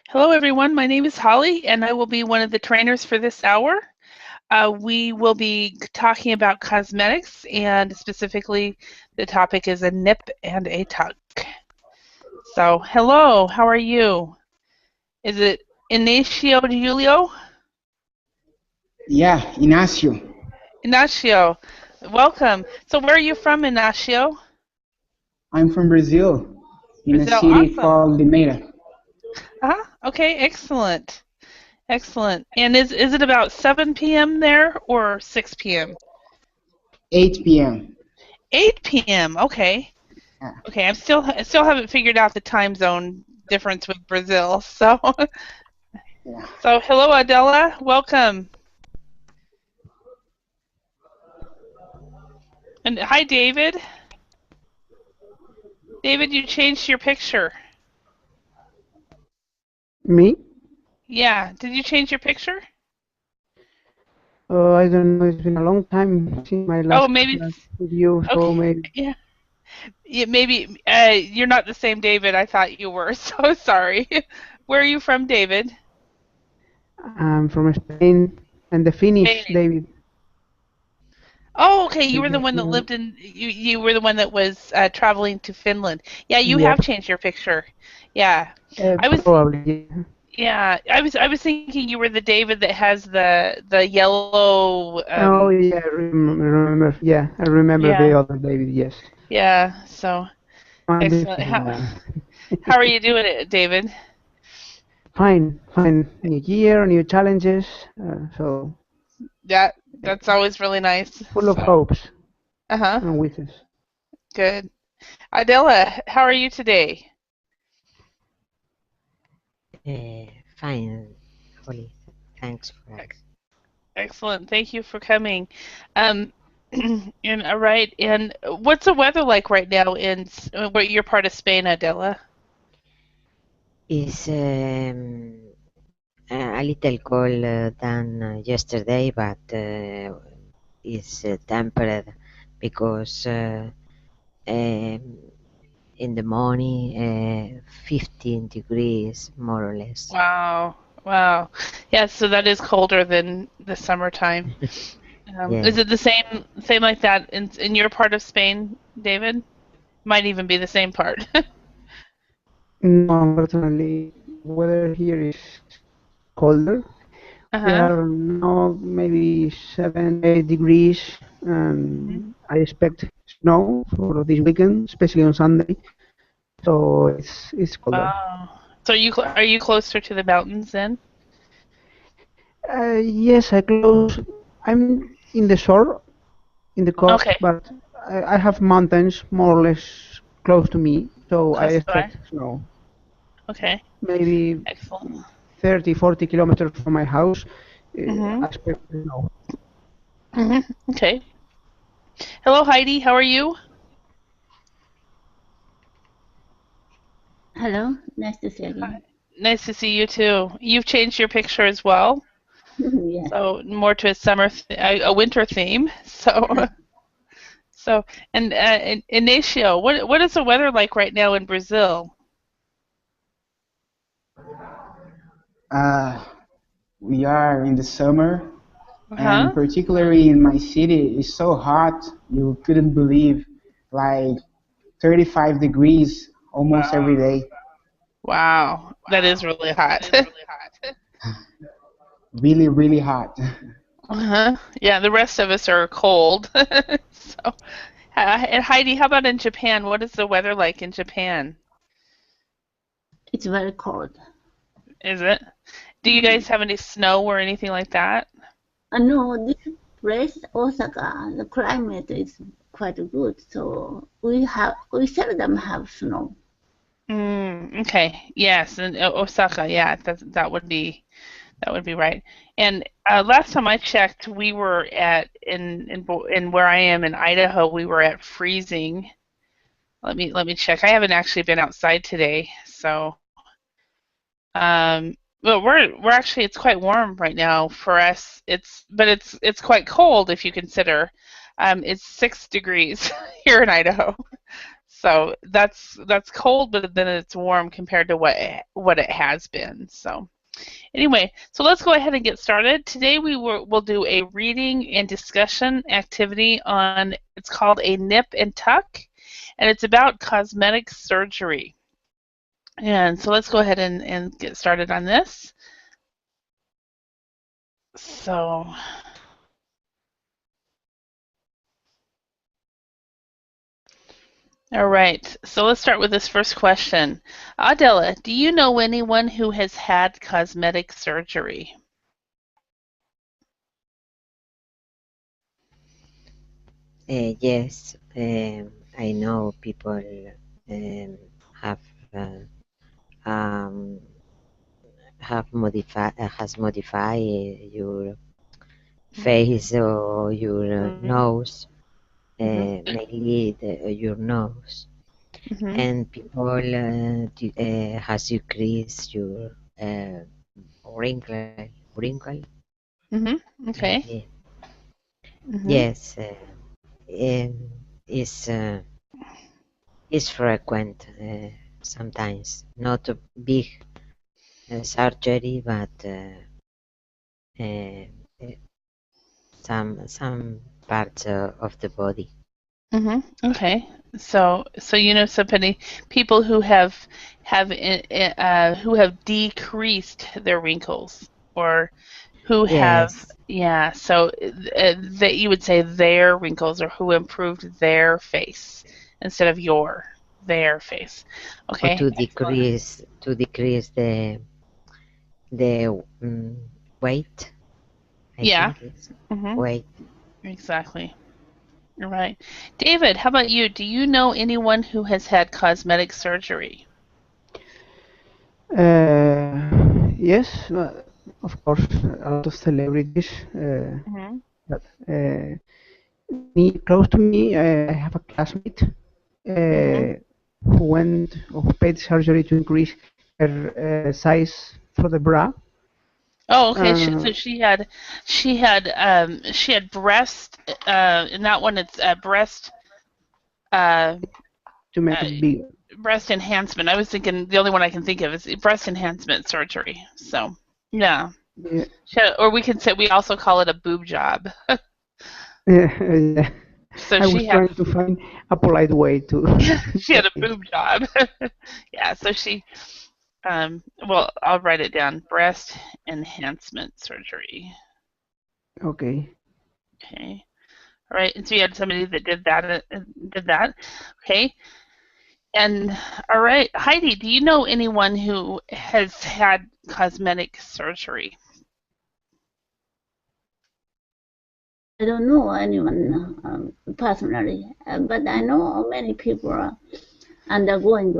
Hello, everyone. My name is Holly, and I will be one of the trainers for this hour. We will be talking about cosmetics, and specifically, the topic is a nip and a tuck. So, hello, how are you? Is it Ignacio Julio? Yeah, Ignacio. Ignacio, welcome. So, where are you from, Ignacio? I'm from Brazil, in a Brazil. city Awesome. called Limeira. Okay, excellent. Excellent. And is it about 7 p.m. there or 6 p.m.? 8 p.m. 8 p.m. Okay. Yeah. Okay, I still haven't figured out the time zone difference with Brazil. So Yeah. so hello Adela, welcome. And hi David. David, you changed your picture. Me? Yeah, did you change your picture? I don't know. It's been a long time since my Oh, last maybe. class with you, Okay. so maybe Yeah. Yeah, maybe you're not the same David I thought you were. So sorry. Where are you from, David? I'm from Spain and the Spain. Finnish, David. Oh, okay. You were the Yes, one that lived in you were the one that was traveling to Finland. Yeah, you yep. have changed your picture. Yeah. I was Probably. Yeah. Yeah, I was thinking you were the David that has the yellow Oh, yeah. Remember? Yeah, I remember yeah, the other David. Yes. yeah, so I'm the excellent. same How one. how are you doing it, David? Fine, fine. New year, new challenges. So Yeah, uh, that's always really nice. full of So, hopes uh-huh. and wishes. Good. Adela, how are you today? Fine, Holly. Thanks for Ex- asking. Excellent. Thank you for coming. Um and all right, and what's the weather like right now in where you're part of Spain, Adela? It's a little cold than yesterday, but it's tempered because um, in the morning 15 degrees more or less. Wow. Wow. Yeah, so that is colder than the summertime. Is Yeah. it the same like that in your part of Spain, David? Might even be the same part. No, unfortunately, weather here is colder. We Uh-huh. are now maybe 7, 8 degrees, Mhm. and I expect snow for this weekend, especially on Sunday. So it's colder. Wow. So are you closer to the mountains then? Yes, I close. I'm in the shore, in the coast, Okay. but I have mountains more or less close to me, so I Close by. expect snow. Okay. Maybe Excellent. 30, 40 kilometers from my house, I Mhm. expect snow. Mhm. Okay. Hello, Heidi. How are you? Hello, nice to see you Hi. again. Nice to see you too. You've changed your picture as well, Yeah. so more to a a winter theme. So So, and Ignacio, what is the weather like right now in Brazil? Uh, we are in the summer, Huh? and particularly in my city, it's so hot you couldn't believe, like 35 degrees almost Wow. every day. Wow, that is really hot. Really, really hot. Uh-huh. Yeah, the rest of us are cold. So, and Heidi, how about in Japan? What is the weather like in Japan? It's very cold. Is it? Do you Mm. guys have any snow or anything like that? No, this place, Osaka, the climate is quite good, so we seldom have snow. Okay. Yes, and Osaka. Yeah, that would be right. And last time I checked, we were at in where I am in Idaho, we were at freezing. Let me check. I haven't actually been outside today, so well, we're actually it's quite warm right now for us. It's quite cold if you consider. It's 6 degrees here in Idaho. So that's cold, but then it's warm compared to what it has been. So anyway, so let's go ahead and get started. Today we'll do a reading and discussion activity on, it's called a nip and tuck, and it's about cosmetic surgery. And so let's go ahead and get started on this. So all right, so let's start with this first question. Adela, do you know anyone who has had cosmetic surgery? Yes, I know people have um, has modified your face or your nose, mainly your nose, and people has decreased your wrinkle. Okay. Yeah. Mm-hmm. Yes, is frequent sometimes. Not a big surgery, but uh, some parts of the body. Okay. So you know somebody, people who have who have decreased their wrinkles, or who have, Yes, yeah. So that you would say their wrinkles, or who improved their face instead of their face. or Okay. to decrease the weight. I Yeah. think it's Mm-hmm. weight. Exactly. You're right. David, how about you? Do you know anyone who has had cosmetic surgery? Yes, of course, a lot of celebrities. Mm-hmm. That close to me, I have a classmate Mm-hmm. who went who paid surgery to increase her size for the bra. Oh, okay. Uh, So she had breast. In that one, it's breast. Uh, to make uh, it bigger. breast enhancement. I was thinking the only one I can think of is breast enhancement surgery. So yeah. Yeah, Or we can say we also call it a boob job. yeah. So I was she had trying to find a polite way to she had a say it. boob job. Yeah. So she well, I'll write it down. Breast enhancement surgery. Okay. Okay. All right. And so you had somebody that did that. Did that. Okay. And all right, Heidi, do you know anyone who has had cosmetic surgery? I don't know anyone personally, but I know many people are undergoing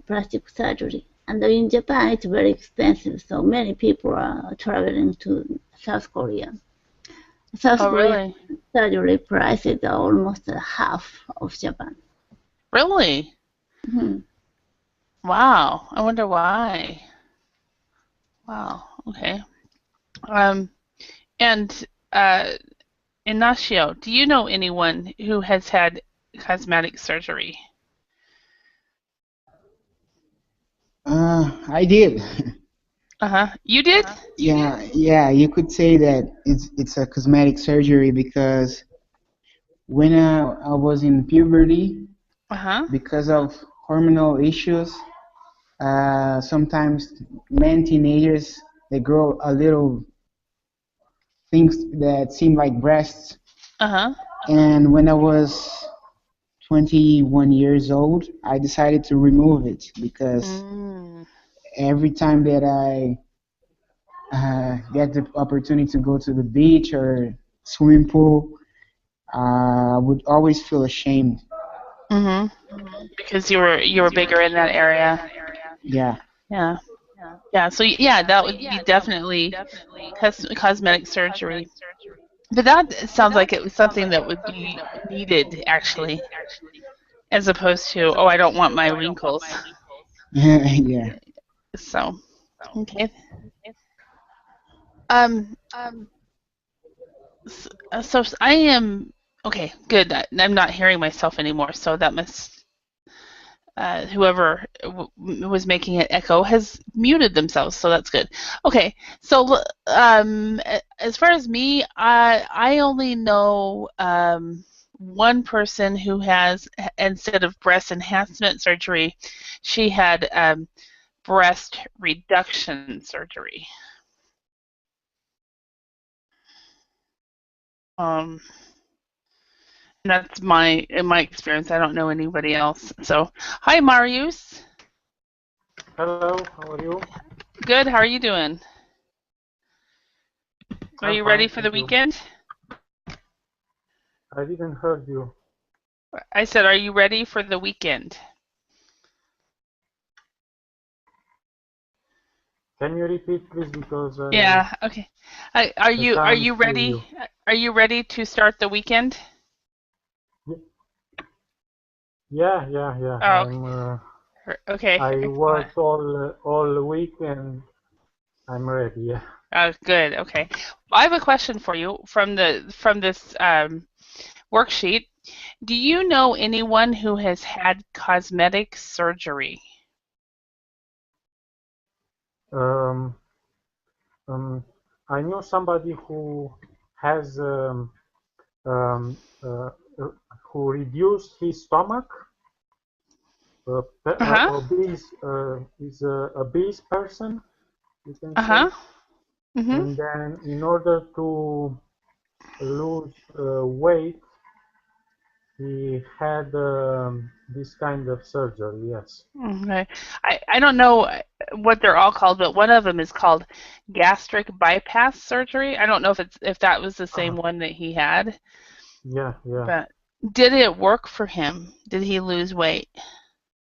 plastic surgery. And in Japan, it's very expensive, so many people are traveling to South Korea. South Oh, Korean really? surgery prices are almost half of Japan. Really? Mhm. Wow. I wonder why. Wow. Okay. Um, and uh, Ignacio, do you know anyone who has had cosmetic surgery? I did. Uh-huh. You did? Yeah, you could say that it's a cosmetic surgery because when I was in puberty, Uh-huh. because of hormonal issues, sometimes men teenagers they grow a little things that seem like breasts. Uh-huh. And when I was 21 years old, I decided to remove it because Mm. every time that I get the opportunity to go to the beach or swimming pool, I would always feel ashamed. Mm-hmm. Because you were bigger in that area. Yeah. Yeah. Yeah. So yeah, that would be definitely cosmetic surgery. But that sounds like it was something that would be needed actually, as opposed to, oh, I don't want my wrinkles. Yeah. So, okay. Um, so I am okay. Good. I'm not hearing myself anymore. So that must. whoever was making it echo has muted themselves, so that's good. Okay, so as far as me, I only know one person who has, instead of breast enhancement surgery, she had breast reduction surgery. That's in my experience. I don't know anybody else. So, hi, Marius. Hello, how are you? Good. How are you doing? Are you ready for the weekend? I didn't hear you. I said, are you ready for the weekend? Can you repeat, please, because Yeah. Okay. Are you ready? you. Are you ready to start the weekend? Yeah. Oh, okay. I worked all week and I'm ready. Yeah. Good. Okay. I have a question for you from this worksheet. Do you know anyone who has had cosmetic surgery? I know somebody who has who reduced his stomach. Obese is a obese person, you can say. And then in order to lose weight, he had this kind of surgery, yes. Okay. I don't know what they're all called, but one of them is called gastric bypass surgery. I don't know if that was the same one that he had. Yeah. But did it work for him? Did he lose weight?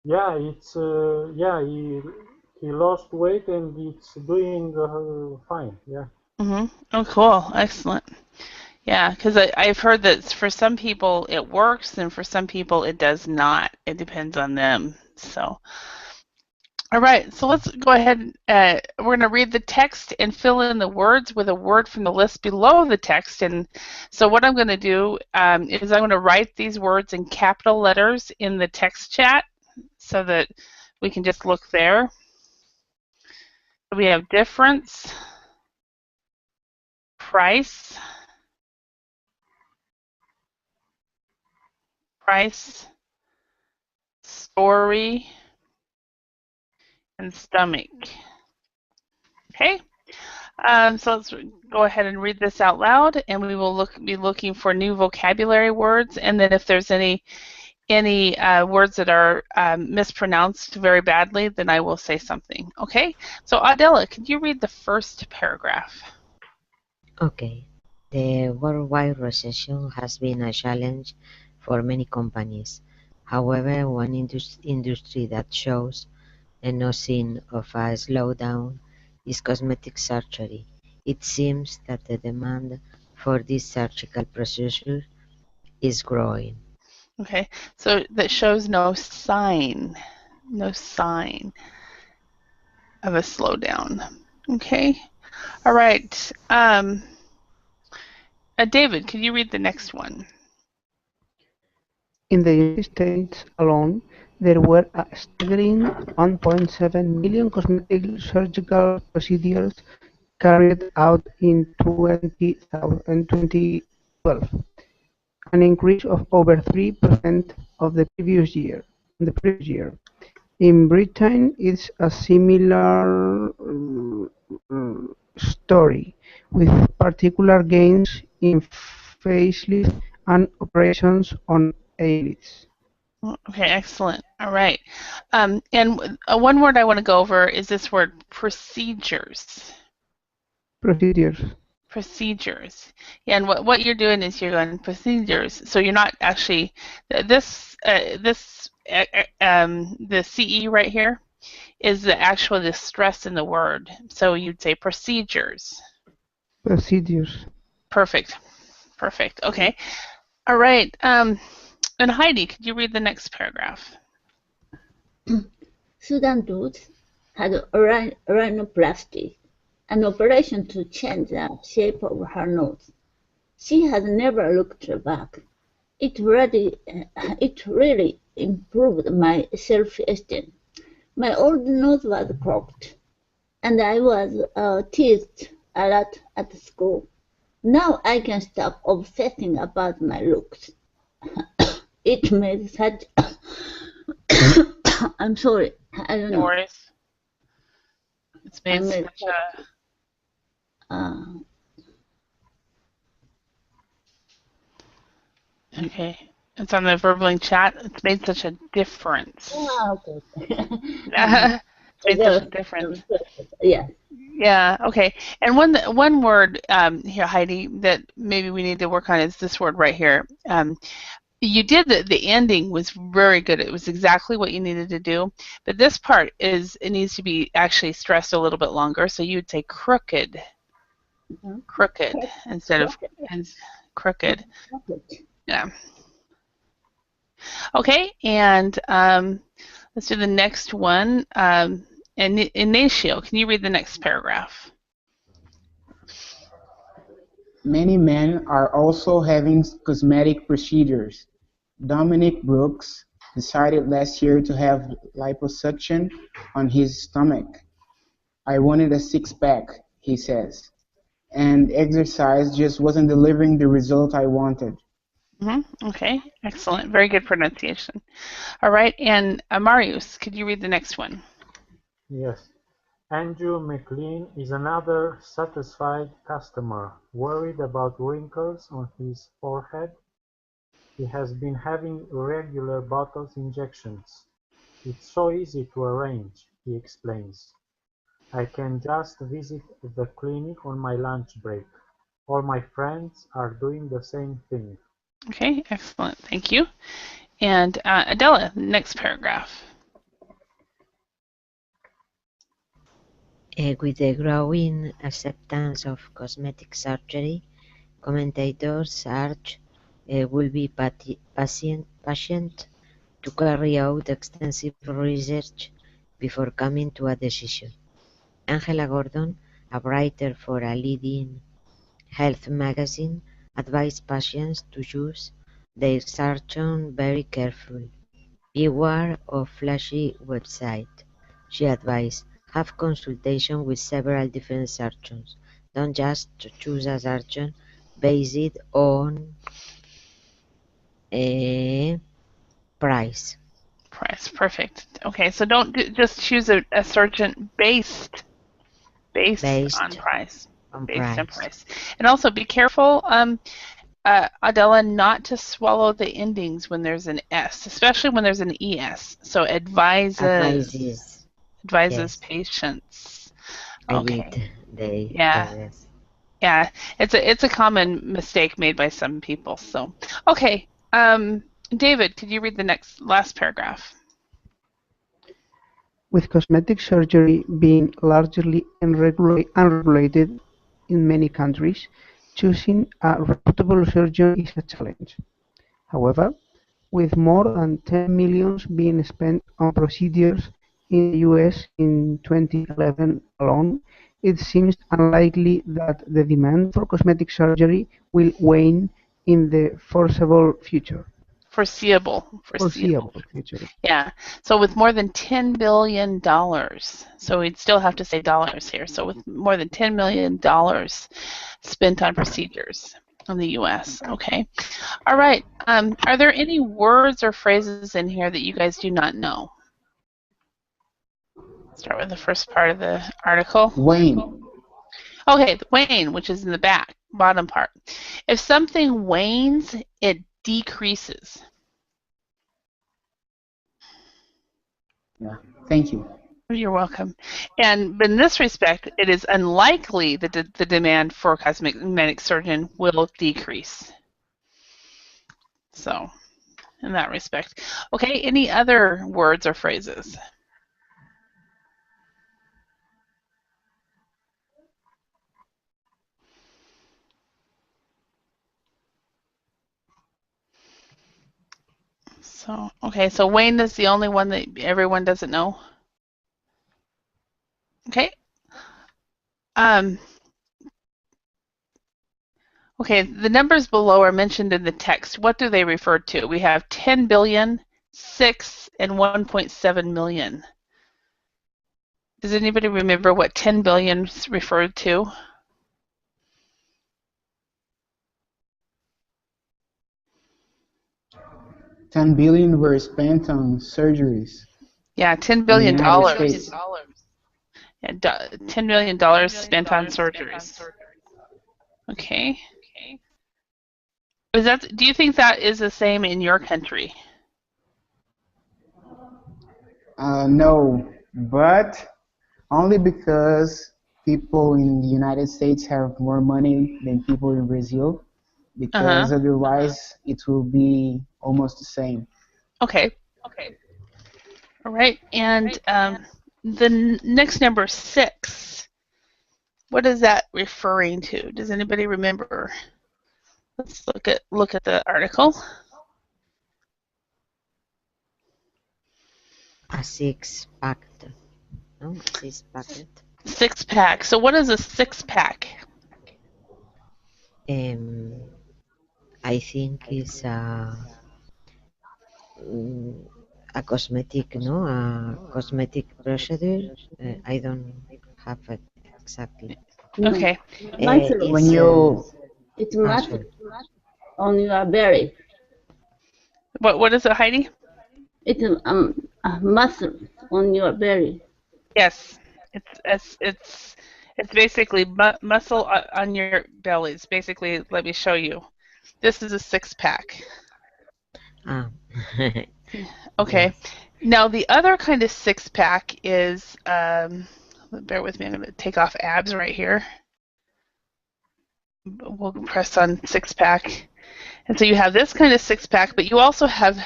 Yeah, it's he lost weight and it's doing fine. Yeah. Oh, cool. Excellent. Yeah, because I've heard that for some people it works and for some people it does not. It depends on them. So, all right. So let's go ahead. We're going to read the text and fill in the words with a word from the list below the text. And so what I'm going to do is I'm going to write these words in capital letters in the text chat so that we can just look there. We have difference, price, story, and stomach. Okay, so let's go ahead and read this out loud, and we will be looking for new vocabulary words, and then if there's any words that are mispronounced very badly, then I will say something. Okay, so Adela, could you read the first paragraph? Okay. The worldwide recession has been a challenge for many companies. However, one industry that shows no sign of a slowdown is cosmetic surgery. It seems that the demand for this surgical procedure is growing. Okay, so that shows no sign of a slowdown. Okay, all right. David, can you read the next one? In the United States alone, there were a staggering 1.7 million cosmetic surgical procedures carried out in 2012, an increase of over 3% of the previous year. In Britain, it's a similar story, with particular gains in facelift and operations on eyelids. Okay, excellent. All right. And one word I want to go over is this word procedures. Procedures. Yeah, and what you're doing is you're going procedures. So you're not actually the CE right here is the stress in the word. So you'd say procedures. Perfect. Okay. All right. And Heidi, could you read the next paragraph? Susan Dutz had rhinoplasty, an operation to change the shape of her nose. She has never looked back. It really improved my self-esteem. My old nose was clogged, and I was teased a lot at school. Now I can stop obsessing about my looks. It made such. I'm sorry. I don't No know. worries. It's I made made such a. uh, Okay. It's on the Verbling chat. It's made such a difference. okay. It's made such a difference. Yeah. Yeah, okay. And one word here, Heidi, that maybe we need to work on is this word right here. You did the ending was very good. It was exactly what you needed to do. But this part it needs to be actually stressed a little bit longer. So you would say crooked, crooked instead of crooked. Yeah. Okay, and let's do the next one. Ignacio, can you read the next paragraph? Many men are also having cosmetic procedures. Dominic Brooks decided last year to have liposuction on his stomach. I wanted a six-pack, he says, and exercise just wasn't delivering the result I wanted. Okay, excellent. Very good pronunciation. All right, and Marius, could you read the next one? Yes. Andrew McLean is another satisfied customer, worried about wrinkles on his forehead. He has been having regular botox injections. It's so easy to arrange, he explains. I can just visit the clinic on my lunch break. All my friends are doing the same thing. Okay, excellent. Thank you. And Adela, next paragraph. With the growing acceptance of cosmetic surgery, commentators urge will be patient to carry out extensive research before coming to a decision. Angela Gordon, a writer for a leading health magazine, advised patients to use their surgeon very carefully. Beware of flashy websites, she advised. Have consultation with several different surgeons. Don't just choose a surgeon based on price. Price, perfect. Okay, so don't just choose a surgeon based on price. Based on price. And also be careful, Adela, not to swallow the endings when there's an S, especially when there's an ES. So advises yes. Patients. Okay. Yeah. Yeah, it's a common mistake made by some people. So, okay, David, could you read the last paragraph? With cosmetic surgery being largely unregulated in many countries, choosing a reputable surgeon is a challenge. However, with more than $10 million being spent on procedures in the US in 2011 alone, it seems unlikely that the demand for cosmetic surgery will wane in the foreseeable future. Foreseeable future. Yeah. So with more than $10 billion, so we'd still have to say dollars here. So with more than $10 million spent on procedures in the U.S. Okay. All right. Are there any words or phrases in here that you guys do not know? Start with the first part of the article. Wane. Okay, wane, which is in the bottom part. If something wanes, it decreases. Yeah, thank you. You're welcome. And in this respect, it is unlikely that the demand for a cosmetic surgeon will decrease. So, in that respect. Okay, any other words or phrases? So, okay, so wane is the only one that everyone doesn't know. Okay. Okay, the numbers below are mentioned in the text. What do they refer to? We have 10 billion, 6, and 1.7 million. Does anybody remember what 10 billion is referred to? $10 billion were spent on surgeries Yeah, $10 in the billion. United States. Yeah, $10 million spent on surgeries. Okay. Do you think that is the same in your country? No, but only because people in the United States have more money than people in Brazil, because otherwise it will be almost the same. Okay. All right. And the next number 6, what is that referring to? Does anybody remember? Let's look at the article. A six-pack. No, a six-pack. 6-pack. So what is a 6-pack? I think it's a cosmetic, no? A cosmetic procedure. I don't have it exactly. Okay. Muscle. When you It's muscle sorry. on your belly. What is it, Heidi? It's a muscle on your belly. Yes. It's basically muscle on your bellies. Basically, let me show you. This is a 6-pack. Ah. Okay. Yes. Now the other kind of 6-pack is, bear with me, I'm going to take off abs right here. We'll press on 6-pack. And so you have this kind of 6-pack, but you also have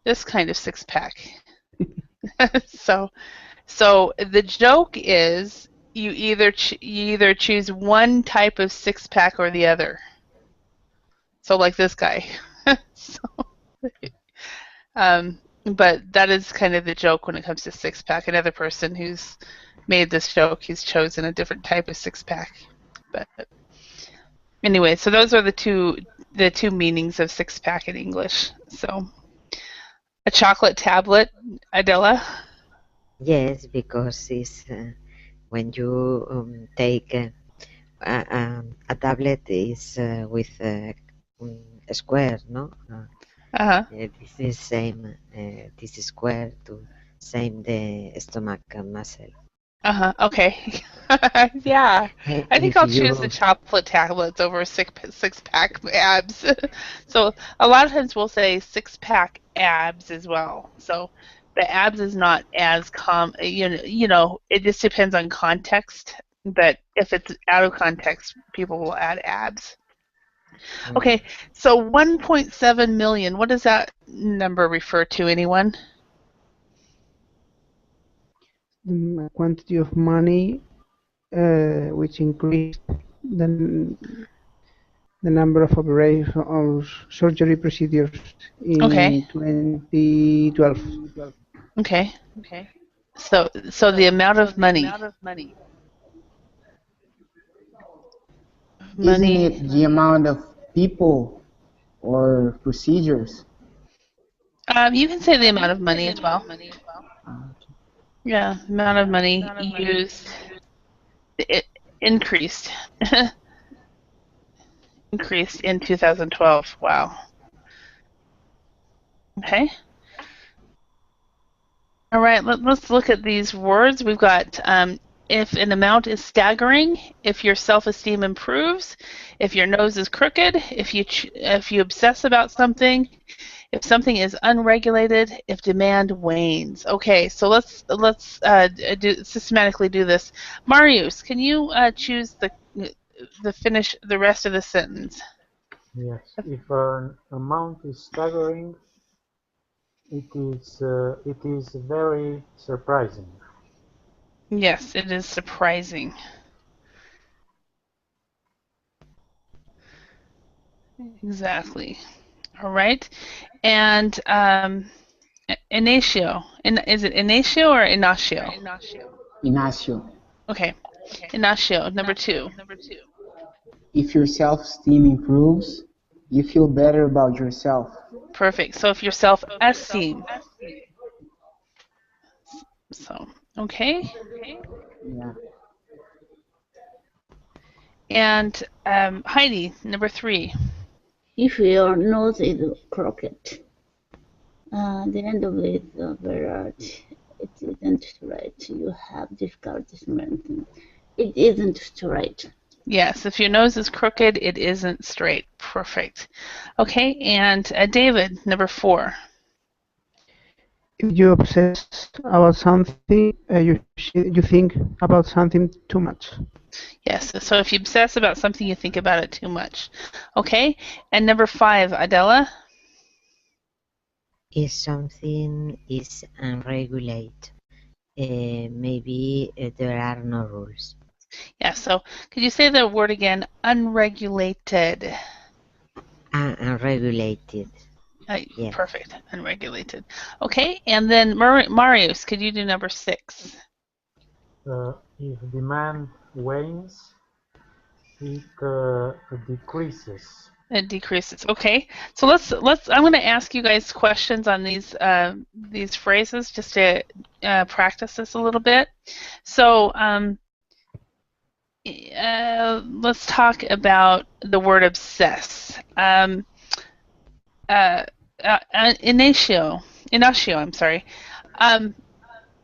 this kind of 6-pack. So the joke is you either choose one type of 6-pack or the other. So like this guy. But that is kind of the joke when it comes to 6-pack. Another person who's made this joke, he's chosen a different type of 6-pack. But anyway, so those are the two meanings of 6-pack in English. So a chocolate tablet, Adela? Yes, because it's when you take a tablet is with a square, no? This is same. This is square to same the stomach muscle. Okay. Yeah. I think If I'll choose the you chocolate tablets over 6-pack abs. So a lot of times we'll say 6-pack abs as well. So the abs is not as you know, it just depends on context. But if it's out of context, people will add abs. Okay, so 1.7 million, what does that number refer to, anyone? A quantity of money which increased the number of operations or surgery procedures in Okay. 2012. Okay. So the amount of money. Isn't it the amount of people or procedures? You can say the amount of money as well. Yeah, amount of money used. It increased. Increased in 2012. Wow. Okay. All right, let's look at these words. We've got if an amount is staggering, if your self-esteem improves, if your nose is crooked, if you obsess about something, if something is unregulated, if demand wanes. Okay, so let's systematically do this. Marius, can you choose the rest of the sentence? Yes, if an amount is staggering, it is very surprising. Yes, it is surprising. Exactly. All right. And Inacio. Is it Inacio or Inacio? Inacio. Okay. Inacio, number 2. If your self-esteem improves, you feel better about yourself. Perfect. So if you're self-esteem. So, okay. Yeah. And Heidi, number 3. If your nose is crooked, the end of it where it isn't straight, you have difficulties mentioning. It isn't straight. Yes, if your nose is crooked, it isn't straight. Perfect. Okay, and David, number 4. If you obsess about something, you think about something too much. Yes, so if you obsess about something, you think about it too much. Okay, and number 5, Adela. If something is unregulated, maybe there are no rules. Yeah, so could you say the word again? Unregulated. Unregulated. Yes. Perfect. Unregulated. Okay, and then Marius, could you do number 6? If demand wanes, it decreases. It decreases. Okay, so let's. I'm going to ask you guys questions on these phrases just to practice this a little bit. So let's talk about the word obsess. Inacio, I'm sorry.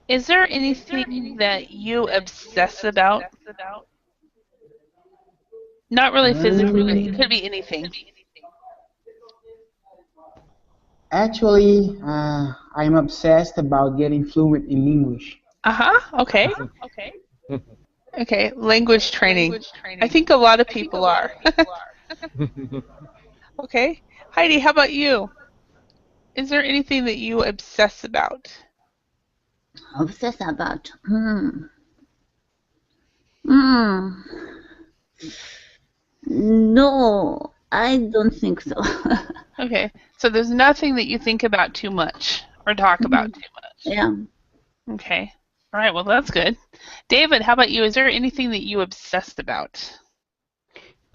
Is there anything that you obsess about? Not really physically, but it could be anything. Actually, I'm obsessed about getting fluent in English. Okay. Okay, language training. I think a lot of people are. Okay. Heidi, how about you? Is there anything that you obsess about? Obsess about? No, I don't think so. Okay, so there's nothing that you think about too much or talk about too much. Yeah. Okay. All right, well, that's good. David, how about you? Is there anything that you obsessed about?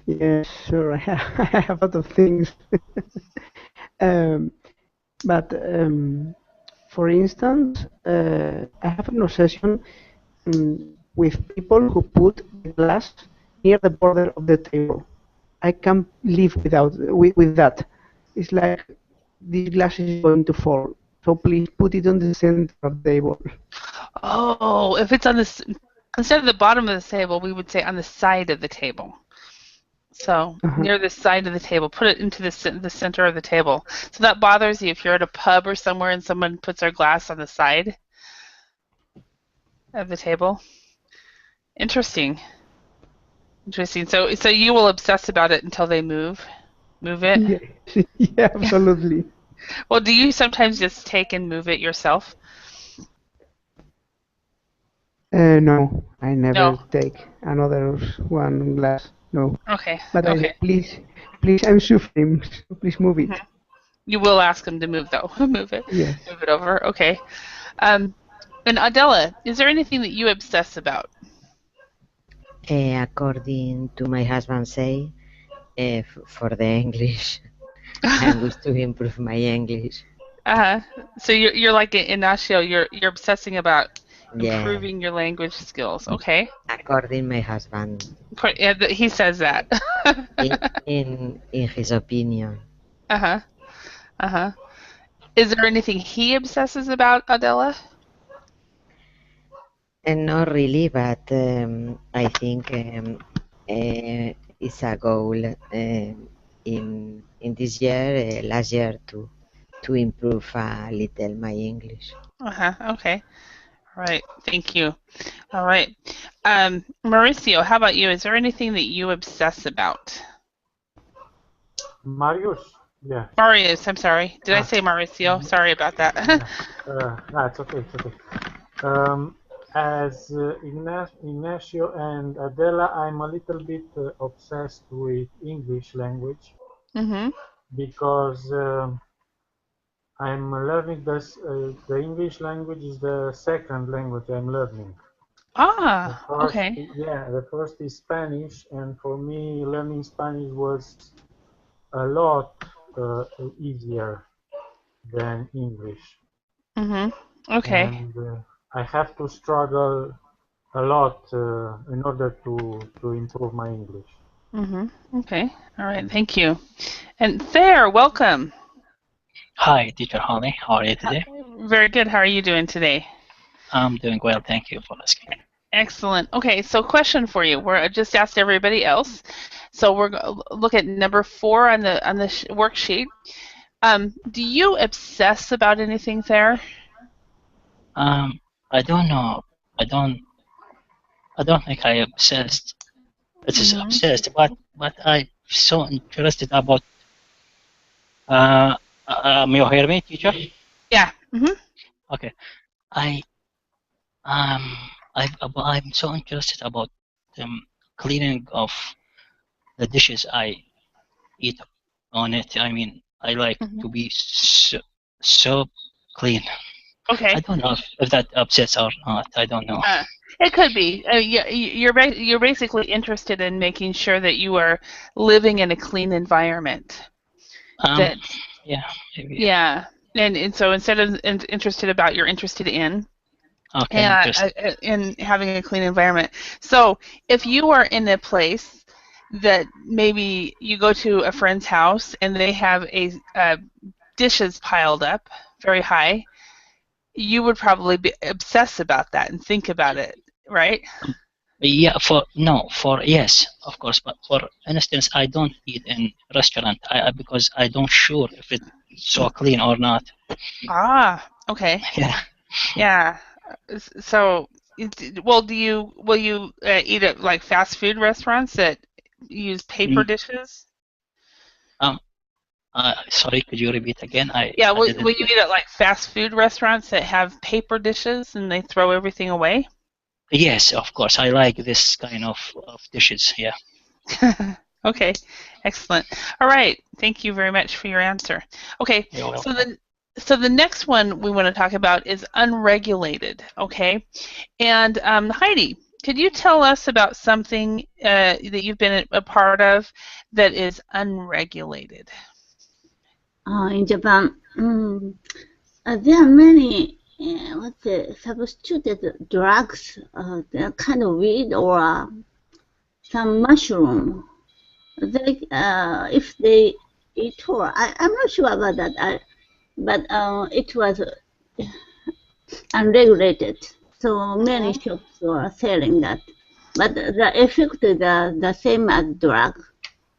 Yes, sure. I have a lot of things. But for instance, I have an obsession with people who put the glass near the border of the table. I can't live with that. It's like this glass is going to fall. So please put it on the center of the table. Oh, if it's on this, instead of the bottom of the table, we would say on the side of the table. So near the side of the table, put it into the center of the table. So that bothers you if you're at a pub or somewhere and someone puts their glass on the side of the table. Interesting. So you will obsess about it until they move it. Yes. Yeah, absolutely. Well, do you sometimes just take and move it yourself? No, I never take another one glass. No. Okay. But Okay. Please, I'm suffering. Please move it. You will ask them to move, though. Move it. Yes. Move it over. Okay. And Adela, is there anything that you obsess about? According to my husband say, for the English, I wish to improve my English. So you're like Ignacio. You're obsessing about improving your language skills. Okay. According my husband. He says that. in his opinion. Is there anything he obsesses about, Adela? Not really, but I think it's a goal in this year, last year, to improve a little my English. Okay. All right. Thank you. All right. Mauricio, how about you? Is there anything that you obsess about? Marius? Yeah. Marius, I'm sorry. Did I say Mauricio? Sorry about that. It's okay. It's okay. As Ignacio and Adela, I'm a little bit obsessed with English language because I'm learning this. The English language is the second language I'm learning. Okay. Yeah, the first is Spanish, and for me, learning Spanish was a lot easier than English. Okay. And I have to struggle a lot in order to improve my English. Okay. All right. Thank you. And Thayer, welcome. Hi, Teacher Holly. How are you today? Very good. How are you doing today? I'm doing well. Thank you for asking. Excellent. Okay, so question for you. We're just asked everybody else. So we're going to look at number 4 on the worksheet. Do you obsess about anything there? I don't know. I don't think I obsessed. It is obsessed, but I'm so interested about. May you hear me, teacher? Yeah. Okay. I'm so interested about cleaning of the dishes I eat on it. I mean, I like to be so clean. Okay. I don't know if that upsets or not. I don't know. It could be. You're basically interested in making sure that you are living in a clean environment. Yeah. Maybe. Yeah. And so instead of interested about, you're interested in. Okay. In having a clean environment. So if you are in a place that maybe you go to a friend's house and they have dishes piled up very high, you would probably be obsessed about that and think about it, right? Yeah, yes, of course. But for instance, I don't eat in restaurant because I don't sure if it's so clean or not. Ah, okay. Yeah. Yeah. So, will you eat at like fast food restaurants that use paper dishes? Sorry, could you repeat again? Will you eat at like fast food restaurants that have paper dishes and they throw everything away? Yes, of course. I like this kind of dishes. Yeah. Okay, excellent. All right, thank you very much for your answer. Okay, so the next one we want to talk about is unregulated. Okay, and Heidi, could you tell us about something that you've been a part of that is unregulated? In Japan, there are many substituted drugs, kind of weed or some mushroom. If they eat or I'm not sure about that. But it was unregulated, so many shops were selling that. But the effect is the same as drug.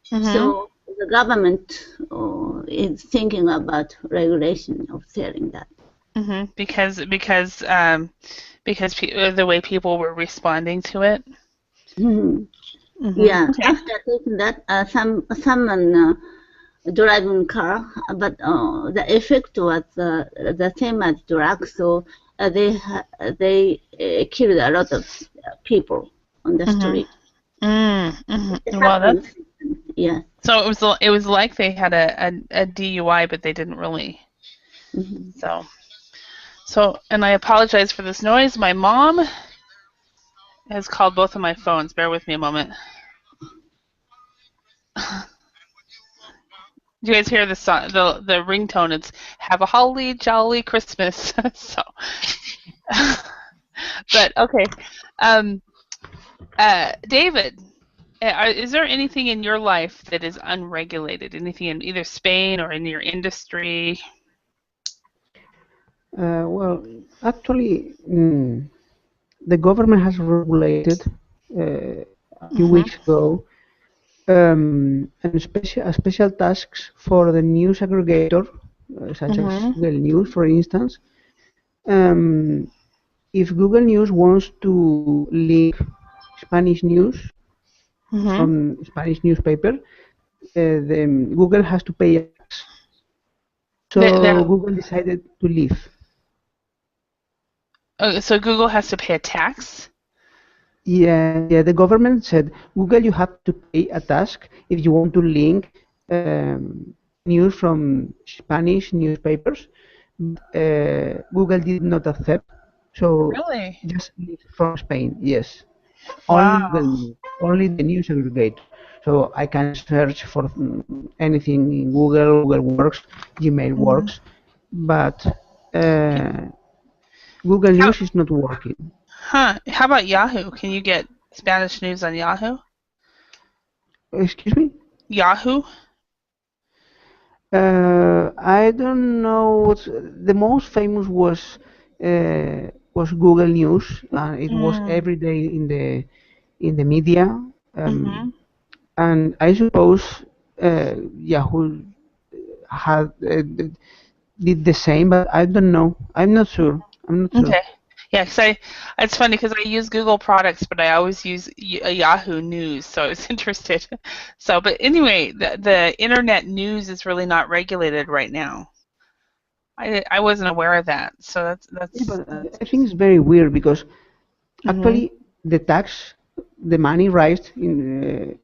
So the government is thinking about regulation of selling that. Because the way people were responding to it. Yeah. Okay. After taking that, someone driving car, but the effect was the same as drug. So they killed a lot of people on the street. Well, that's So it was like they had a DUI, but they didn't really. So, and I apologize for this noise. My mom has called both of my phones. Bear with me a moment. Do you guys hear the song, the ringtone? It's "Have a Holly Jolly Christmas." So, but okay, David, is there anything in your life that is unregulated? Anything in either Spain or in your industry? Well, actually, the government has regulated a few weeks ago special tasks for the news aggregator, such as Google News, for instance. If Google News wants to link Spanish news from Spanish newspaper, then Google has to pay a tax. So Google decided to leave. So Google has to pay a tax? Yeah, the government said, Google, you have to pay a tax if you want to link news from Spanish newspapers. Google did not accept, so just leave from Spain, yes. Wow. Only the news aggregator. So I can search for anything in Google, Google Works, Gmail works, but Google News is not working. Huh? How about Yahoo? Can you get Spanish news on Yahoo? Excuse me? Yahoo? I don't know. The most famous was Google News, and it was every day in the media. And I suppose Yahoo had did the same, but I don't know. I'm not sure. Okay. Yeah, it's funny because I use Google products, but I always use Yahoo News, so I was interested. So, but anyway, the internet news is really not regulated right now. I wasn't aware of that, so that's. Yeah, but I think it's very weird because actually the money raised due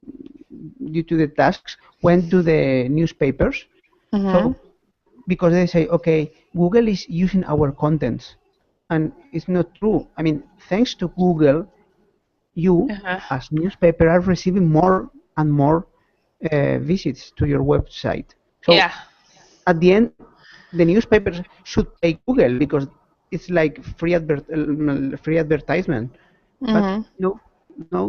to the taxes went to the newspapers. So because they say, okay, Google is using our contents. And it's not true. I mean, thanks to Google, you as newspaper are receiving more and more visits to your website. So at the end, the newspapers should pay Google because it's like free advertisement. But no,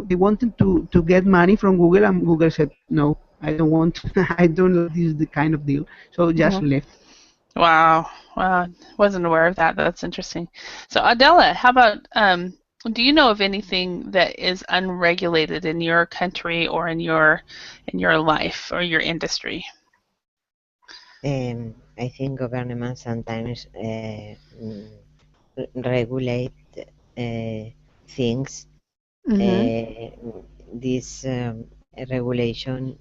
they wanted to get money from Google, and Google said, no, I don't want. I don't know this is the kind of deal. So just left. Wow. Wasn't aware of that. That's interesting. So Adela, how about do you know of anything that is unregulated in your country or in your life or your industry? I think governments sometimes regulate things. This regulation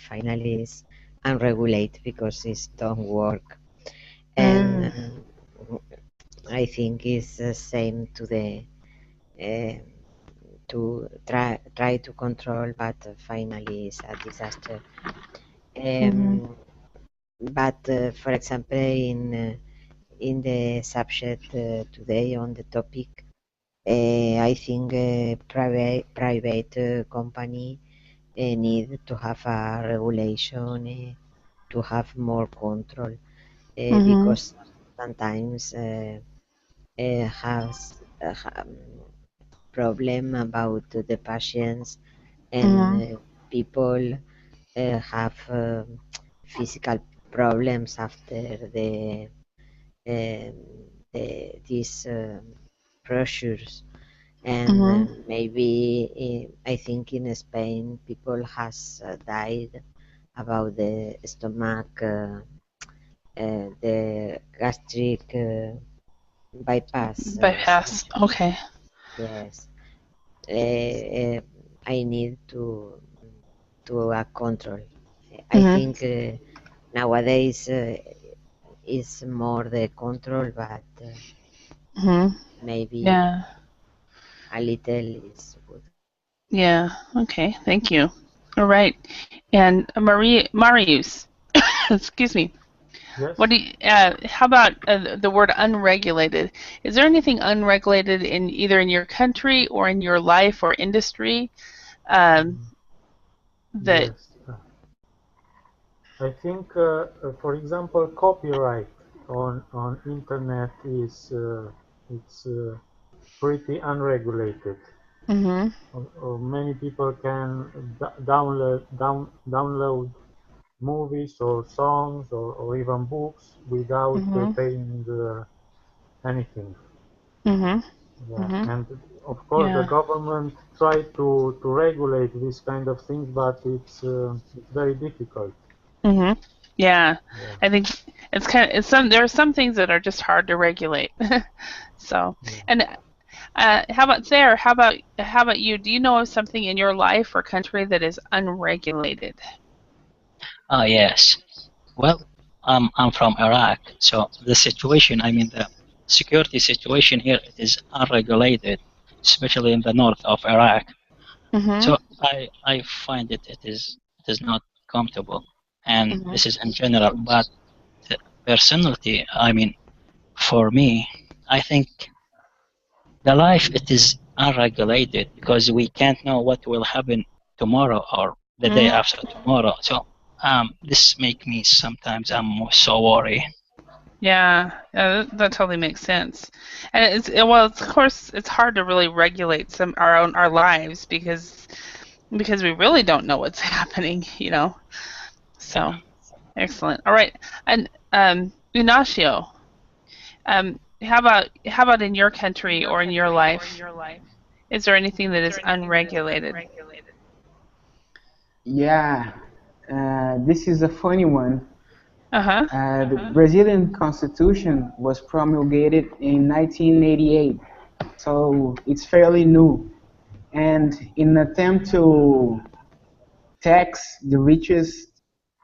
finally is unregulated because it don't work. And I think it's the same to the to try to control, but finally it's a disaster. But for example, in the subject today on the topic, I think private company need to have a regulation to have more control. Because sometimes has problem about the patients and people have physical problems after these procedures, and maybe I think in Spain people has died about the stomach. The gastric bypass. Okay. Yes. I need to control. I think nowadays is more the control, but maybe a little is good. Yeah. Okay. Thank you. All right. And Marius, excuse me. Yes. What do you, how about the word unregulated? Is there anything unregulated in either in your country or in your life or industry that? Yes. I think, for example, copyright on internet is it's pretty unregulated. Many people can download movies or songs or even books without paying anything. And of course the government try to regulate this kind of things, but it's very difficult. Yeah, I think it's there are some things that are just hard to regulate. So, and how about Sarah? How about you? Do you know of something in your life or country that is unregulated? Yes. Well, I'm from Iraq, so the situation, I mean the security situation here, it is unregulated, especially in the north of Iraq. So I find it is not comfortable, and this is in general. But personally, I mean, for me, I think the life it is unregulated because we can't know what will happen tomorrow or the day after tomorrow. So this make me sometimes I'm so worried. Yeah, that totally makes sense. And well, of course, it's hard to really regulate our lives because we really don't know what's happening, you know. So, excellent. All right. And Ignacio, how about in your country or in your life? Is there anything that is unregulated? Yeah, this is a funny one. Uh-huh. The Brazilian Constitution was promulgated in 1988, so it's fairly new. And in an attempt to tax the richest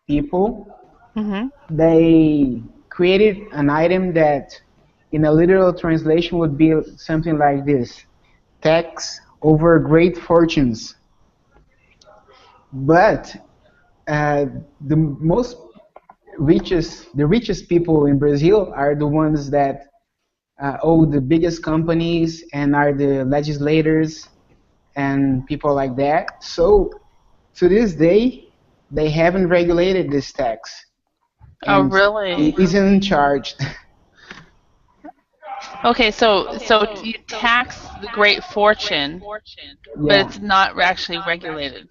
people, Mhm. they created an item that, in a literal translation, would be something like this: tax over great fortunes. But the richest people in Brazil are the ones that own the biggest companies and are the legislators and people like that. So to this day, they haven't regulated this tax Oh, and really? it isn't charged. Okay, so you tax the great fortune, but Yeah, it's not actually regulated.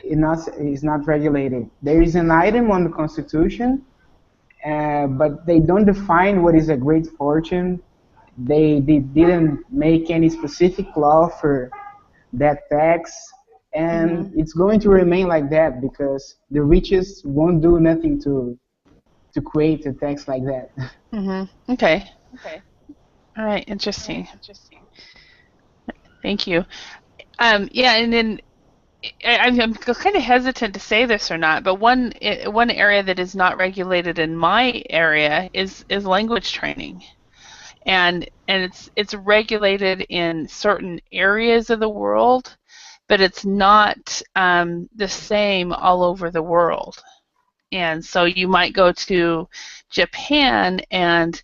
it's not regulated. There is an item on the Constitution, but they don't define what is a great fortune. They didn't make any specific law for that tax, and Mhm. it's going to remain like that because the richest won't do nothing to create a tax like that. Mhm. Okay. All right. Interesting. Thank you. Yeah, and then I'm kind of hesitant to say this or not, but one area that is not regulated in my area is language training, and it's regulated in certain areas of the world, but it's not the same all over the world. And so you might go to Japan and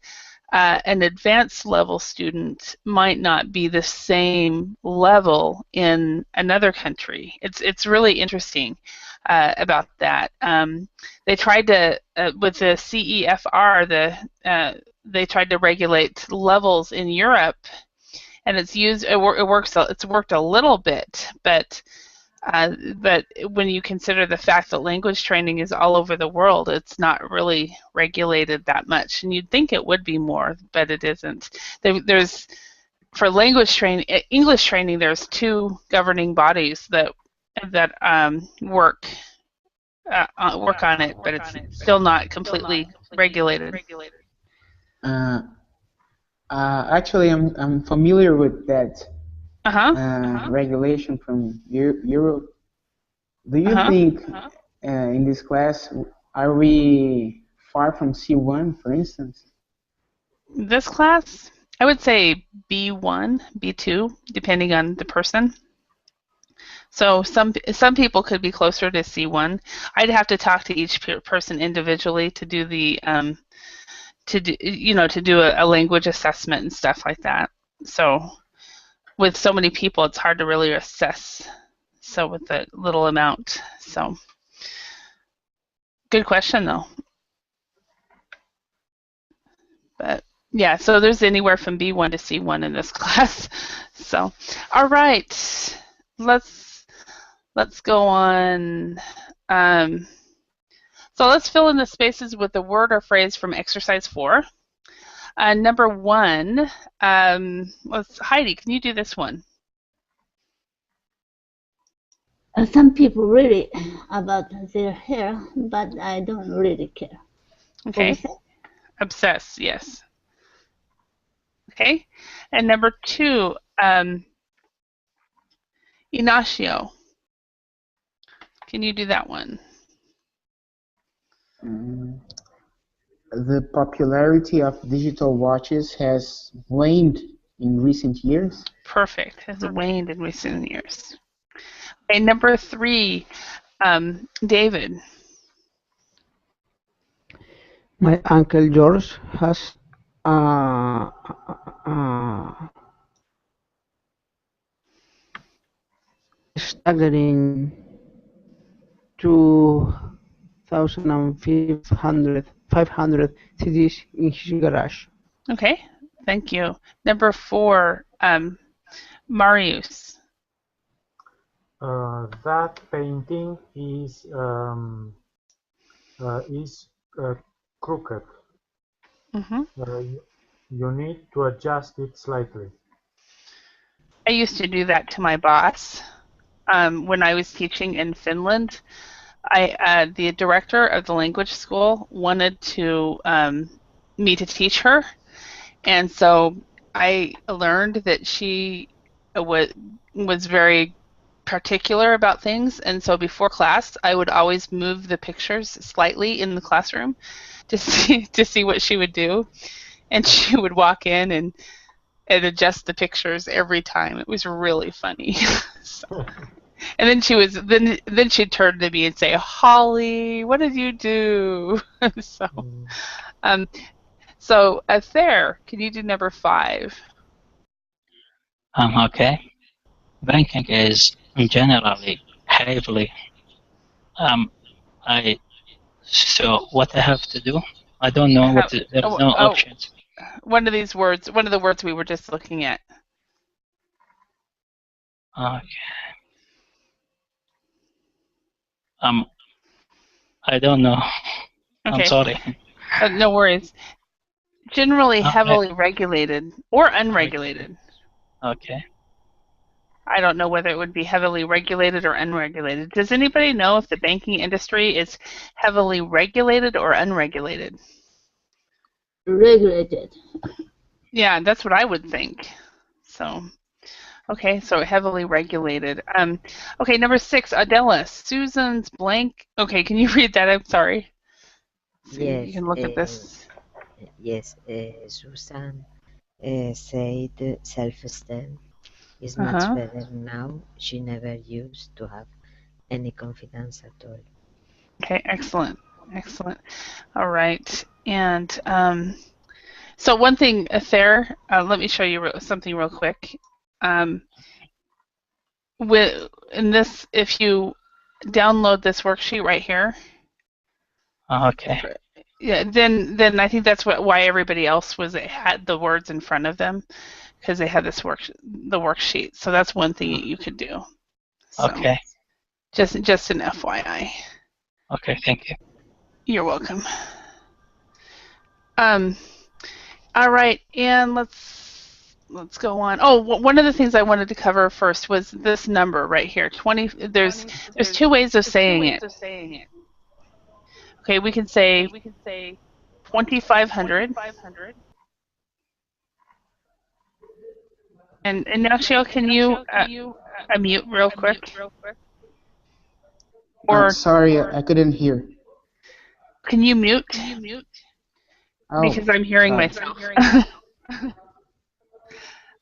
an advanced level student might not be the same level in another country. It's really interesting about that. They tried to with the CEFR, they tried to regulate levels in Europe, and it's worked a little bit, but when you consider the fact that language training is all over the world, it's not really regulated that much. And you'd think it would be more, but it isn't. There's for language training, English training. There's two governing bodies that work on it, but it's still not completely regulated. Uh, Actually, I'm familiar with that Uh huh. regulation from Europe. Do Uh you huh. think in this class are we far from C1, for instance? This class, I would say B1, B2, depending on the person. So some people could be closer to C1. I'd have to talk to each person individually to do the to do a language assessment and stuff like that. So with so many people, it's hard to really assess. So with the little amount. So good question though. But yeah, so there's anywhere from B1 to C1 in this class. So all right, let's let's go on. Um, So let's fill in the spaces with a word or phrase from exercise 4. Number 1, Heidi, can you do this one? Some people really about their hair, but I don't really care. Okay. Obsess, yes. Okay. And number 2, Ignacio, can you do that one? The popularity of digital watches has waned in recent years. Perfect. Has waned in recent years. Okay, number 3, David. My uncle George has uh, staggering 2 500 CDs in his garage. Okay, thank you. Number 4, Marius. That painting is crooked. Mm-hmm. You need to adjust it slightly. I used to do that to my boss when I was teaching in Finland. The director of the language school wanted to me to teach her, and so I learned that she was very particular about things, and so before class, I would always move the pictures slightly in the classroom to see what she would do, and she would walk in and adjust the pictures every time. It was really funny. So, and then she'd turn to me and say, "Holly, what did you do?" So there, can you do number 5? Okay. Banking is generally heavily. So what I have to do? I don't know what there is no options. One of the words we were just looking at. Okay. I don't know. Okay. I'm sorry. No worries. Generally heavily regulated or unregulated. Okay. I don't know whether it would be heavily regulated or unregulated. Does anybody know if the banking industry is heavily regulated or unregulated? Regulated. Yeah, that's what I would think. So, okay, so heavily regulated. Okay, number 6, Adela. Susan's blank. Okay, can you read that? I'm sorry. So Yes. you can look at this. Yes, Susan said self-esteem is much better now. She never used to have any confidence at all. Okay, excellent. All right, and so one thing there, let me show you something real quick. If you download this worksheet right here. Okay. Yeah, then I think that's why everybody else had the words in front of them, because they had the worksheet. So that's one thing that you could do. So, okay. Just an FYI. Okay, thank you. You're welcome. All right, and let's go on. Oh, one of the things I wanted to cover first was this number right here. 20. There's 2 ways of saying it. Okay, we can say 2,500. And Ignacio, can you unmute real quick? Or sorry, I couldn't hear. Can you mute? Oh, because I'm hearing myself.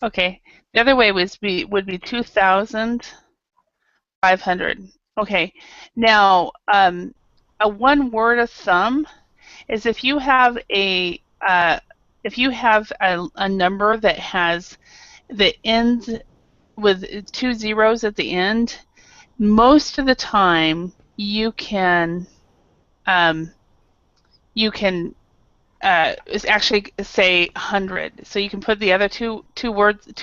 Okay. The other way would be 2,500. Okay. Now, a one word of thumb is if you have a number that ends with 2 zeros at the end, most of the time you can actually say 100. So you can put the other two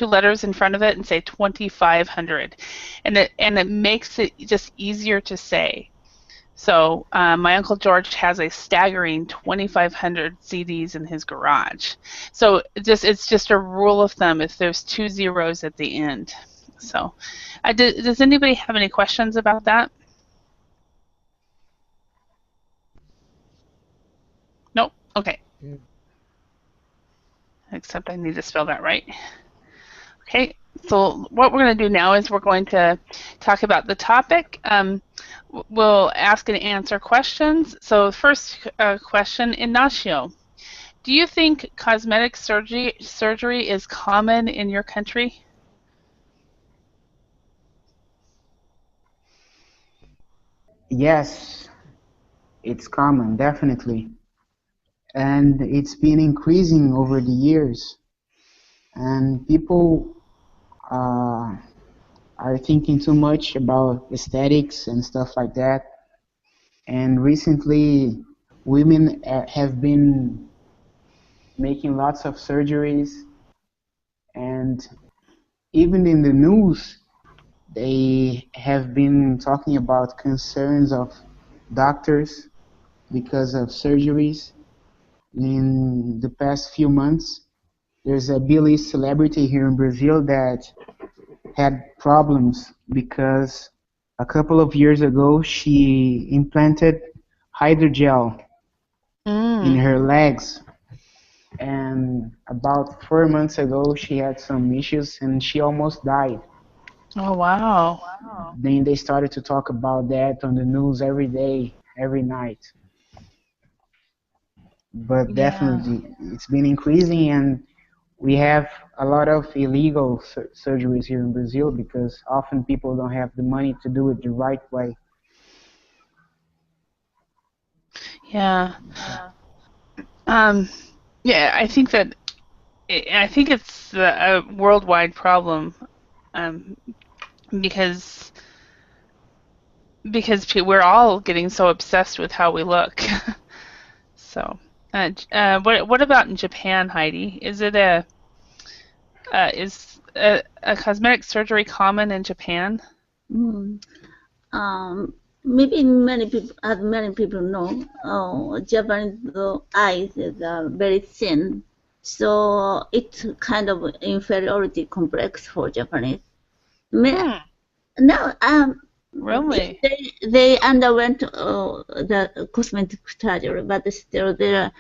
letters in front of it and say 2,500, and it makes it just easier to say. So my Uncle George has a staggering 2,500 CDs in his garage. So it's just a rule of thumb if there's 2 zeros at the end. So does anybody have any questions about that? Nope. Okay. Except I need to spell that right. Okay, so what we're going to do now is we're going to talk about the topic. We'll ask and answer questions. So first question, Ignacio, do you think cosmetic surgery is common in your country? Yes, it's common, definitely. And it's been increasing over the years. And people are thinking too much about aesthetics and stuff like that. And recently, women have been making lots of surgeries, and even in the news, they have been talking about concerns of doctors because of surgeries. In the past few months, there's a Billy celebrity here in Brazil that had problems because a couple of years ago she implanted hydrogel in her legs, and about 4 months ago she had some issues and she almost died. Oh, wow. Then they started to talk about that on the news every day, every night. But Yeah. definitely it's been increasing, and we have a lot of illegal surgeries here in Brazil because often people don't have the money to do it the right way. Yeah. Yeah, I think it's a worldwide problem, um, because we're all getting so obsessed with how we look. So, what about in Japan, Heidi? Is a cosmetic surgery common in Japan? Mm. Maybe many people know, Japanese eyes is very thin, so it's kind of inferiority complex for Japanese. No, Really? they underwent the cosmetic surgery, but still they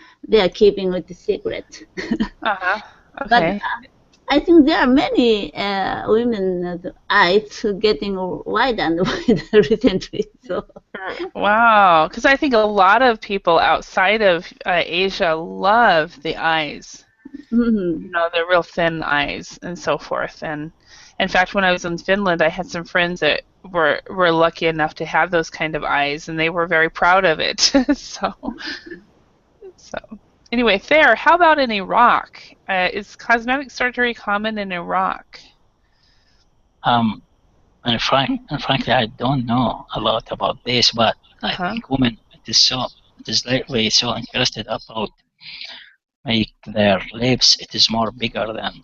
are keeping it secret. Uh-huh. But Okay. I think there are many women eyes getting wider and wider recently. So Wow, because I think a lot of people outside of Asia love the eyes. You know, the real thin eyes and so forth. And in fact, when I was in Finland, I had some friends that were lucky enough to have those kind of eyes, and they were very proud of it. So anyway, Thayer, how about in Iraq? Is cosmetic surgery common in Iraq? And frankly, I don't know a lot about this, but I think women it is lately so interested about make their lips. It is more bigger than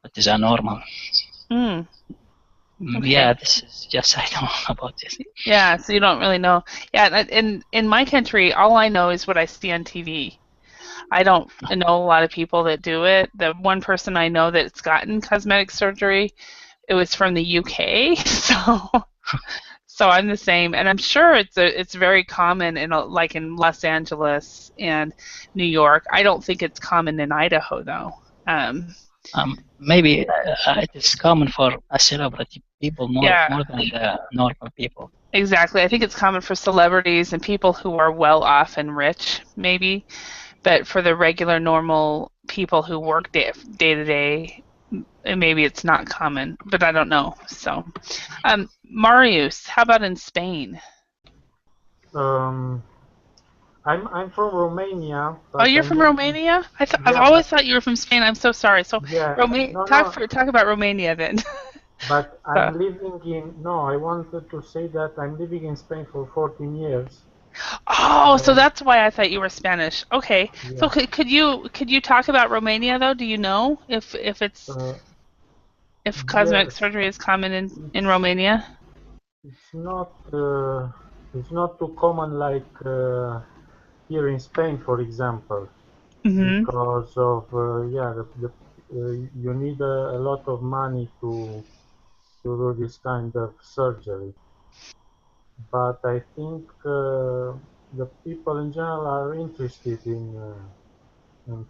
it is a normal. Okay. Yeah, this is just I don't know about this. Yeah, so you don't really know. Yeah, in my country, all I know is what I see on TV. I don't know a lot of people that do it. The one person I know that's gotten cosmetic surgery, it was from the UK. So I'm the same, and I'm sure it's very common in like in Los Angeles and New York. I don't think it's common in Idaho though. Maybe it is common for a celebrity people more than the normal people. Exactly. I think it's common for celebrities and people who are well off and rich, maybe. But for the regular, normal people who work day to day, maybe it's not common. But I don't know. So, Marius, how about in Spain? I'm from Romania. Oh, you're from Romania? I've always thought you were from Spain. I'm so sorry. So, talk about Romania then. But I'm living in. No, I wanted to say that I'm living in Spain for 14 years. Oh, so that's why I thought you were Spanish. Okay. Yeah. So could you talk about Romania though? Do you know if cosmetic surgery is common in Romania? It's not too common like here in Spain, for example, because of you need a lot of money to do this kind of surgery. But I think the people in general are interested in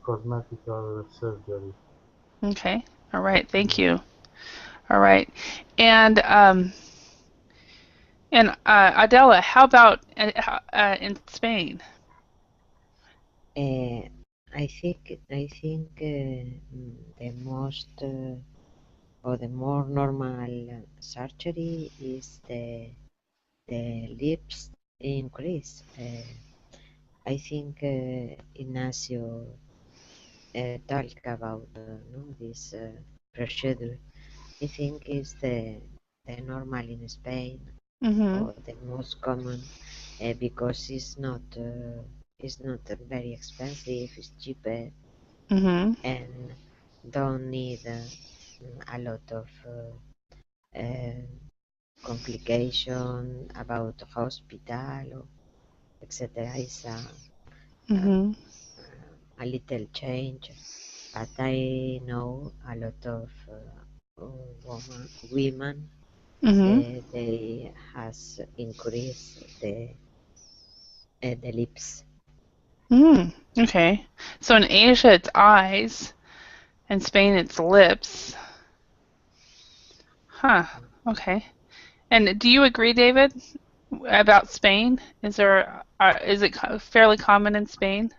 cosmetic surgery. Okay. All right. Thank you. All right. And Adela, how about in Spain? I think the most or the more normal surgery is the lips increase. I think Ignacio talked about this procedure. I think is the normal in Spain or the most common. because it's not very expensive. It's cheaper Mm-hmm. and don't need a lot of complication about hospital or etc. It's Mm-hmm. a little change, but I know a lot of women Mm-hmm. they has increased the lips. Mm. Okay. So in Asia, it's eyes. In Spain, it's lips. Huh. Okay. And do you agree, David, about Spain? Is it fairly common in Spain?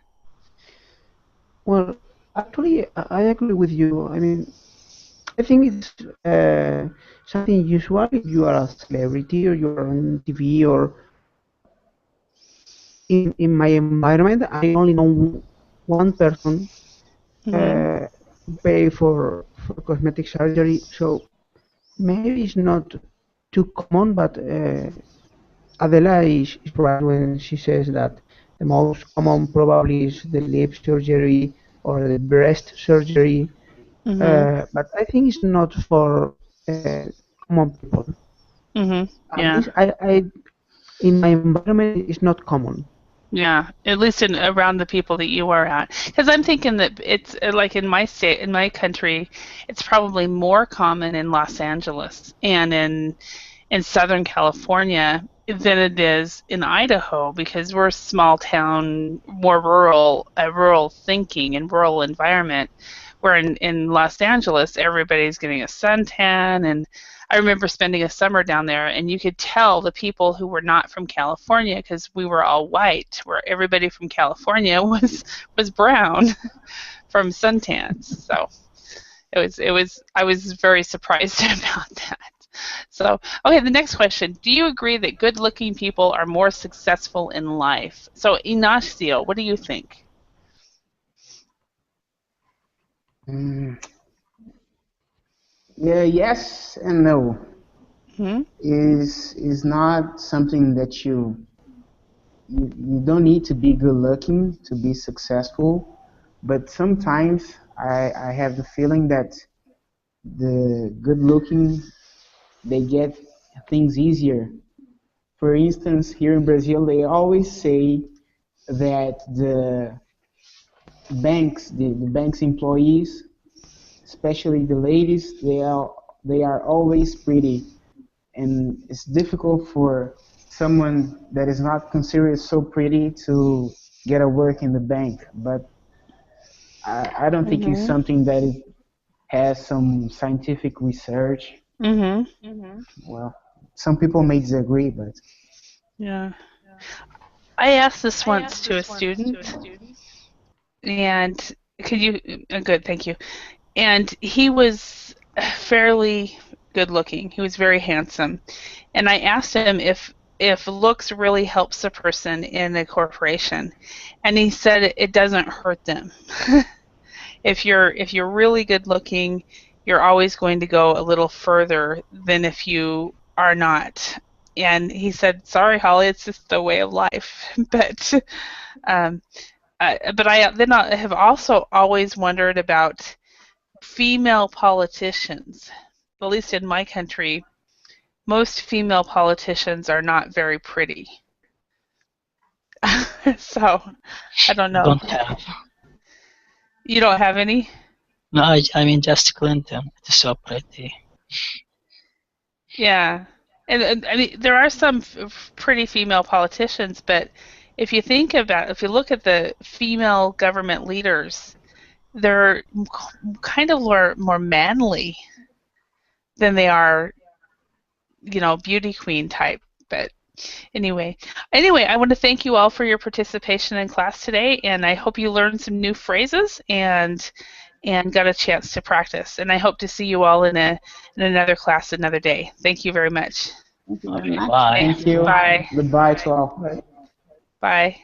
Well, actually, I agree with you. I mean, I think it's something usual if you are a celebrity or you are on TV or in my environment. I only know one person Mm-hmm. pay for cosmetic surgery, so maybe it's not too common, but Adela is right when she says that the most common probably is the lip surgery or the breast surgery, Mm-hmm. but I think it's not for common people. Mm-hmm. At Yeah. least in my environment, it's not common. Yeah, at least in around the people that you are at. Because I'm thinking that it's like in my state, in my country, it's probably more common in Los Angeles and in Southern California than it is in Idaho because we're a small town, more rural, rural thinking and rural environment. Where in Los Angeles, everybody's getting a suntan, and I remember spending a summer down there, and you could tell the people who were not from California because we were all white, where everybody from California was brown from suntans. So it was I was very surprised about that. So, okay, the next question. Do you agree that good-looking people are more successful in life? So, Ignacio, what do you think? Mm, yeah, yes and no. Hmm? Is not something that you don't need to be good looking to be successful, but sometimes I have the feeling that the good looking they get things easier. For instance, here in Brazil, they always say that the banks employees, especially the ladies, they are always pretty, and it's difficult for someone that is not considered so pretty to get a work in the bank. But I don't think it's Mm-hmm. something that it has some scientific research. Mm-hmm. Well, some people may disagree, but Yeah. I asked this once to a student, and could you? Good, thank you. And he was fairly good looking. He was very handsome. And I asked him if looks really helps a person in a corporation, and he said it doesn't hurt them. If you're really good looking, you're always going to go a little further than if you are not. And he said, "Sorry, Holly, it's just the way of life." Um, but I have also always wondered about female politicians. At least in my country, most female politicians are not very pretty. So I don't know. Don't have. You don't have any? No, I mean just Clinton. It's so pretty. Yeah. And I mean, there are some pretty female politicians, but if you look at the female government leaders, they're kind of more manly than they are, beauty queen type. But anyway, I want to thank you all for your participation in class today, and I hope you learned some new phrases and got a chance to practice. And I hope to see you all in another class another day. Thank you very much. Thank you very Okay, much. bye. thank you. Bye. Goodbye to all. Bye.